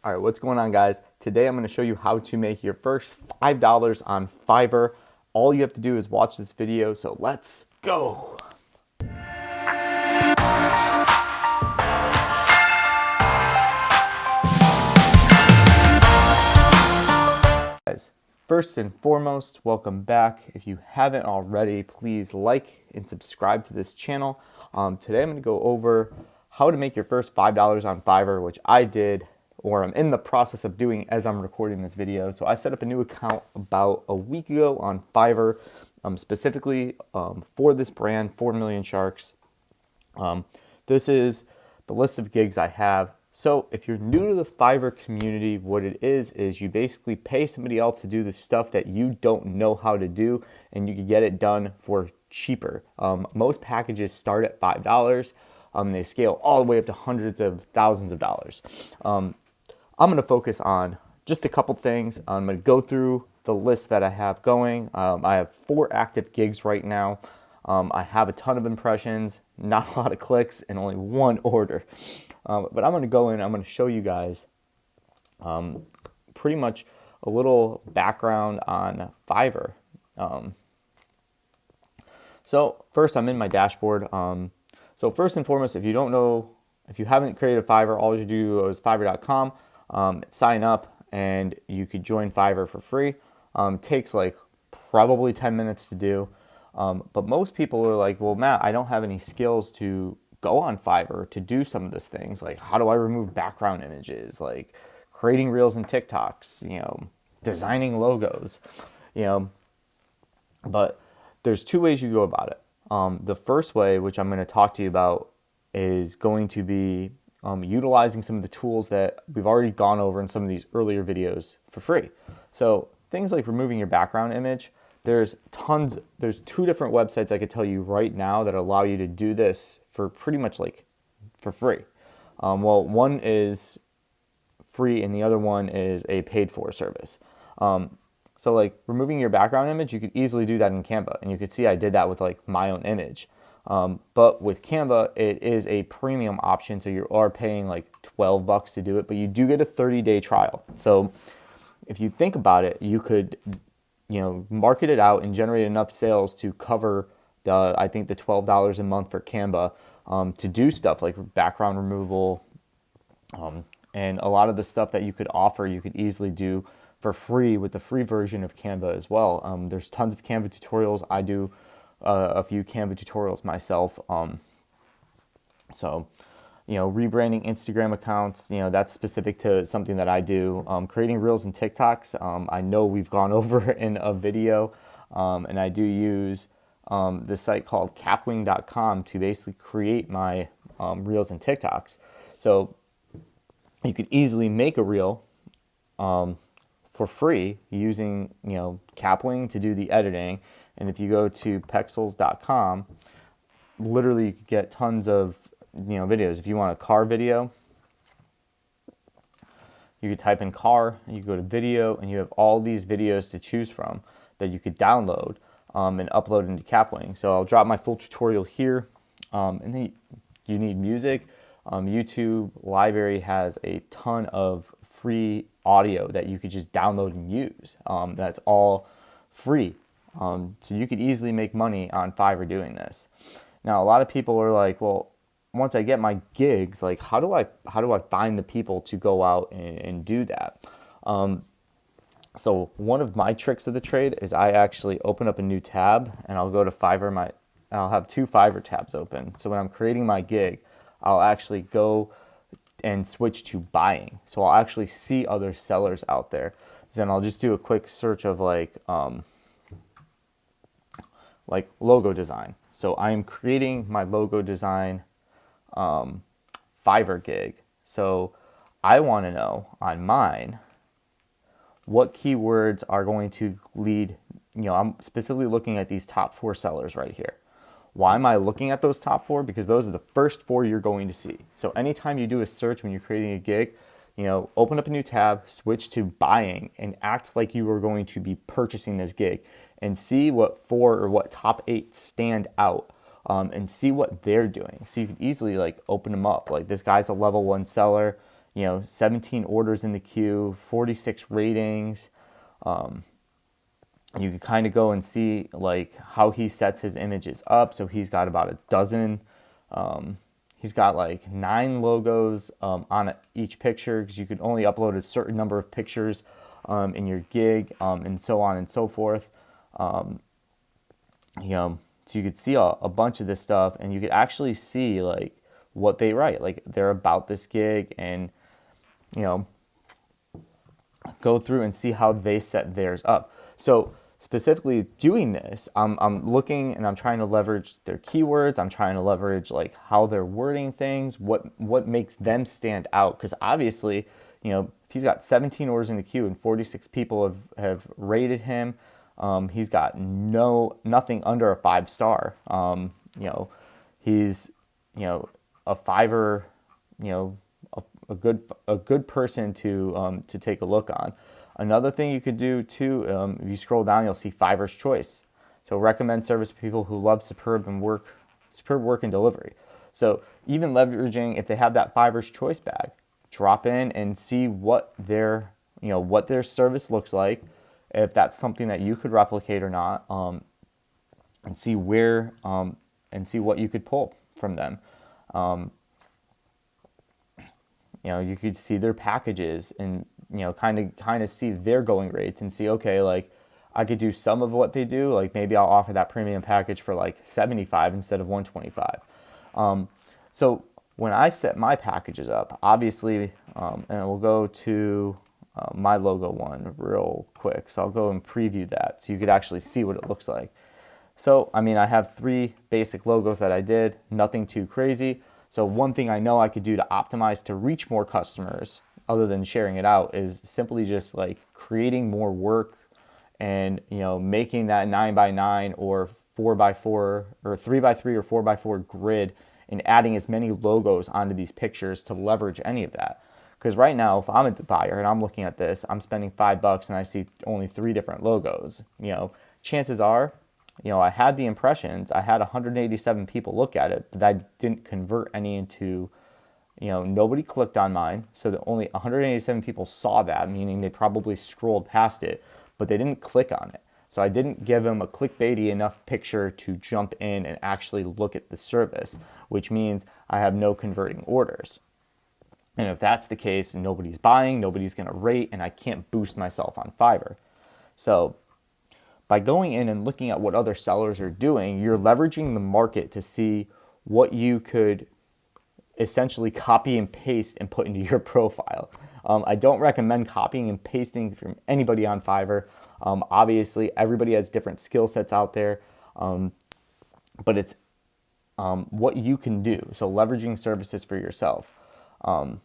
All right, what's going on, guys? Today I'm going to show you how to make your first $5 on Fiverr. All you have to do is watch this video, so let's go. Guys, first and foremost, welcome back. If you haven't already, please like and subscribe to this channel. Today I'm going to go over how to make your first $5 on Fiverr, which I did, or I'm in the process of doing as I'm recording this video. So I set up a new account about a week ago on Fiverr, specifically for this brand, 4 Million Sharks. This is the list of gigs I have. So if you're new to the Fiverr community, what it is you basically pay somebody else to do the stuff that you don't know how to do, and you can get it done for cheaper. Most packages start at $5. They scale all the way up to hundreds of thousands of dollars. I'm going to focus on just a couple things. I'm going to go through the list that I have going. I have 4 active gigs right now. I have a ton of impressions, not a lot of clicks, and only 1 order. But I'm going to go in, I'm going to show you guys pretty much a little background on Fiverr. So first, I'm in my dashboard. So first and foremost, if you don't know, if you haven't created a Fiverr, all you do is fiverr.com, sign up, and you could join Fiverr for free. It takes like probably 10 minutes to do. But most people are like, well, Matt, I don't have any skills to go on Fiverr to do some of these things. Like, how do I remove background images? Like creating reels and TikToks, designing logos, but there's 2 ways you go about it. The first way, which I'm going to talk to you about, is going to be utilizing some of the tools that we've already gone over in some of these earlier videos for free. So things like removing your background image, there's 2 different websites I could tell you right now that allow you to do this for pretty much like for free. Well, one is free and the other one is a paid for service. So like removing your background image, you could easily do that in Canva, and you could see I did that with like my own image. But with Canva, it is a premium option, so you are paying like $12 to do it, but you do get a 30-day trial. So if you think about it, you could market it out and generate enough sales to cover I think the $12 a month for Canva, to do stuff like background removal, and a lot of the stuff that you could offer, you could easily do for free with the free version of Canva as well. There's tons of Canva tutorials. I do a few Canva tutorials myself. So rebranding Instagram accounts, that's specific to something that I do. Creating reels and TikToks, I know we've gone over in a video, and I do use this site called capwing.com to basically create my reels and TikToks. So you could easily make a reel for free using Capwing to do the editing. And if you go to pexels.com, literally you could get tons of videos. If you want a car video, you could type in car, and you go to video, and you have all these videos to choose from that you could download and upload into Capwing. So I'll drop my full tutorial here. And then you need music. YouTube Library has a ton of free audio that you could just download and use. That's all free. So you could easily make money on Fiverr doing this. Now, a lot of people are like, well, once I get my gigs, like how do I find the people to go out and do that? So one of my tricks of the trade is I actually open up a new tab, and I'll go to Fiverr. I'll have 2 Fiverr tabs open. So when I'm creating my gig, I'll actually go and switch to buying. So I'll actually see other sellers out there. Then I'll just do a quick search of like logo design. So I'm creating my logo design Fiverr gig. So I want to know on mine what keywords are going to lead. I'm specifically looking at these top 4 sellers right here. Why am I looking at those top 4? Because those are the first 4 you're going to see. So anytime you do a search when you're creating a gig, open up a new tab, switch to buying, and act like you are going to be purchasing this gig, and see what 4 or what top 8 stand out, and see what they're doing. So you could easily like open them up. Like this guy's a level 1 seller, 17 orders in the queue, 46 ratings. You could kind of go and see like how he sets his images up. So he's got about a dozen. He's got like 9 logos on each picture, because you could only upload a certain number of pictures in your gig, and so on and so forth. So you could see a bunch of this stuff, and you could actually see like what they write, like they're about this gig, and go through and see how they set theirs up. So specifically doing this, I'm looking and I'm trying to leverage their keywords. I'm trying to leverage like how they're wording things, what makes them stand out. Because obviously, if he's got 17 orders in the queue and 46 people have rated him, he's got nothing under a 5-star. He's a Fiverr, a good person to take a look on. Another thing you could do too, if you scroll down, you'll see Fiverr's Choice. So recommend service to people who love superb work and delivery. So even leveraging, if they have that Fiverr's Choice bag, drop in and see what their service looks like, if that's something that you could replicate or not, and see where and see what you could pull from them. You could see their packages and kind of see their going rates and see, okay, like I could do some of what they do, like maybe I'll offer that premium package for like 75 instead of 125. So when I set my packages up, obviously, and we'll go to my logo one real quick. So I'll go and preview that so you could actually see what it looks like. So, I have 3 basic logos that I did, nothing too crazy. So one thing I know I could do to optimize to reach more customers other than sharing it out is simply just like creating more work and, making that 9x9 or 4x4 or 3x3 or 4x4 grid and adding as many logos onto these pictures to leverage any of that. Because right now, if I'm a buyer and I'm looking at this, I'm spending $5 and I see only 3 different logos. Chances are, I had the impressions, I had 187 people look at it, but I didn't convert any into, nobody clicked on mine. So that only 187 people saw that, meaning they probably scrolled past it, but they didn't click on it. So I didn't give them a clickbaity enough picture to jump in and actually look at the service, which means I have no converting orders. And if that's the case, nobody's buying, nobody's going to rate, and I can't boost myself on Fiverr. So by going in and looking at what other sellers are doing, you're leveraging the market to see what you could essentially copy and paste and put into your profile. I don't recommend copying and pasting from anybody on Fiverr. Obviously, everybody has different skill sets out there, but it's what you can do. So leveraging services for yourself. And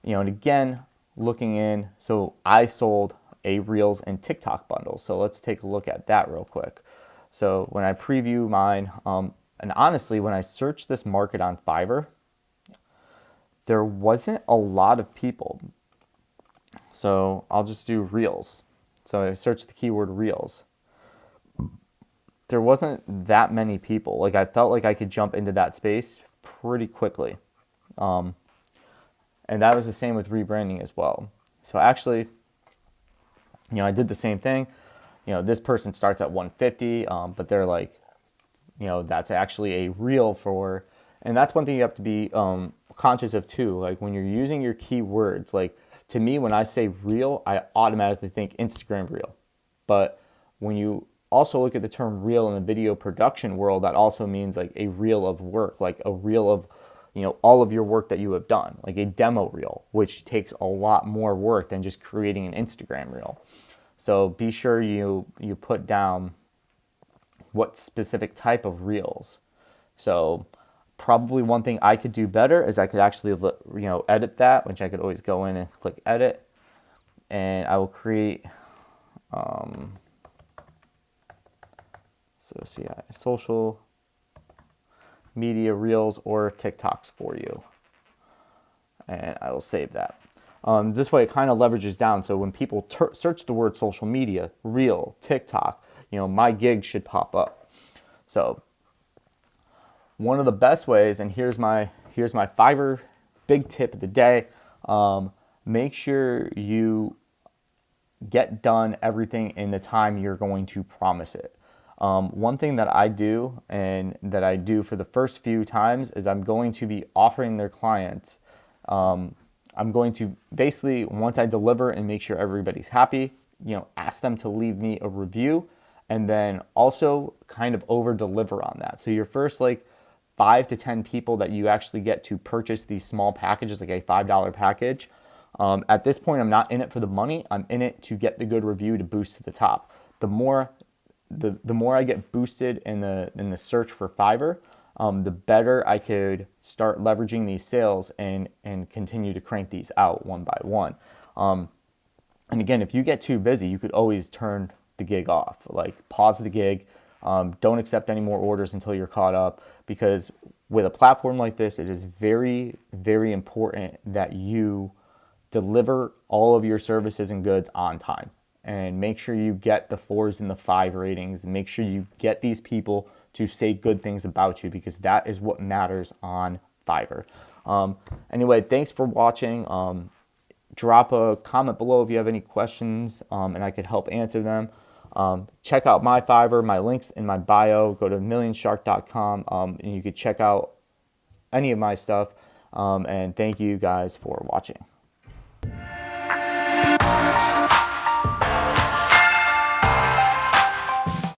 again, looking in, so I sold a Reels and TikTok bundle. So let's take a look at that real quick. So when I preview mine, and honestly, when I searched this market on Fiverr, there wasn't a lot of people. So I'll just do Reels. So I searched the keyword Reels. There wasn't that many people. Like I felt like I could jump into that space pretty quickly. And that was the same with rebranding as well. So actually, I did the same thing. This person starts at 150, but they're like, that's actually a reel for, and that's one thing you have to be conscious of too. Like when you're using your keywords, like to me, when I say reel, I automatically think Instagram reel. But when you also look at the term reel in the video production world, that also means like a reel of work, like a reel of, all of your work that you have done, like a demo reel, which takes a lot more work than just creating an Instagram reel. So be sure you put down what specific type of reels. So probably one thing I could do better is I could actually, edit that, which I could always go in and click edit, and I will create, social media reels or TikToks for you. And I will save that. This way it kind of leverages down. So when people search the word social media, reel, TikTok, my gig should pop up. So one of the best ways, and here's here's my Fiverr big tip of the day. Make sure you get done everything in the time you're going to promise it. One thing that I do and that I do for the first few times is I'm going to be offering their clients. I'm going to basically, once I deliver and make sure everybody's happy, ask them to leave me a review, and then also kind of over deliver on that. So your first like 5 to 10 people that you actually get to purchase these small packages, like a $5 package. At this point, I'm not in it for the money. I'm in it to get the good review to boost to the top. The more I get boosted in the search for Fiverr, the better I could start leveraging these sales and continue to crank these out one by one. And again, if you get too busy, you could always turn the gig off, like pause the gig. Don't accept any more orders until you're caught up, because with a platform like this, it is very, very important that you deliver all of your services and goods on time, and make sure you get the 4s and the 5 ratings, and make sure you get these people to say good things about you, because that is what matters on Fiverr. Anyway, thanks for watching. Drop a comment below if you have any questions, and I could help answer them. Check out my Fiverr, my links in my bio. Go to millionshark.com, and you could check out any of my stuff. And thank you guys for watching.